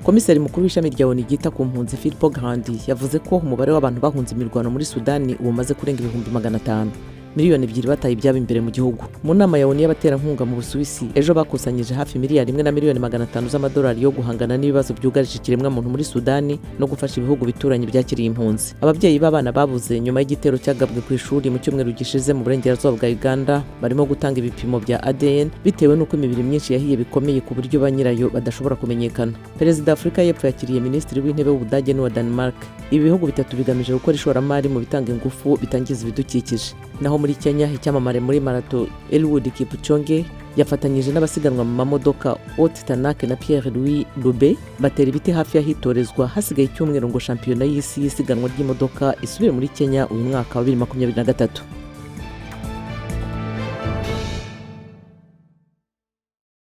Komiseri mukuru w'ishami rya ONU ryita ku mpunzi Filippo Grandi yavuze ko umubare w'abantu bahunze imirwano muri Sudani umaze kurenga 500,000, miliyoni 2 bataye ibyabo imbere mu gihugu. Mu nama ya ONU y'abaterankunga mu Busuwisi ejo bakusanyije hafi miliyari 1 na miliyoni 500 z'amadolari yo guhangana n'ibibazo byugarije ikiremwa muntu muri Sudani no gufasha ibihugu bituranye byakiriye impunzi. Ababyeyi b'abana babuze nyuma y'igitero cyagabwe ku ishuri mu cyumweru gishize mu burengerazuba bwa Uganda barimo gutanga ibipimo bya ADN bitewe n'uko imibiri myinshi yahiye bikomeye ku buryo ba nyirayo badashobora kumenyekana. Perezida Afurika y'Epfo yakiriye Minisitiri w'Intebe w'Ubudage n'uwa Denmark. Ibi bihugu bitatu bigamije gukora ishoramari mu bitanga ingufu bitangiza ibidukikije. Naho muri Kenya icyamamare muri marato Eliud Kipchoge yafatanyije n'abasiganwa mu mamodoka Ott Tanak na Pierre Louis Loube batera ibiti hafi yahitorezwa hasigaye icyumweru ngo shampiyona y'isi y'isiganwa ry'imodoka isubire muri Kenya uyu mwaka wa 2023.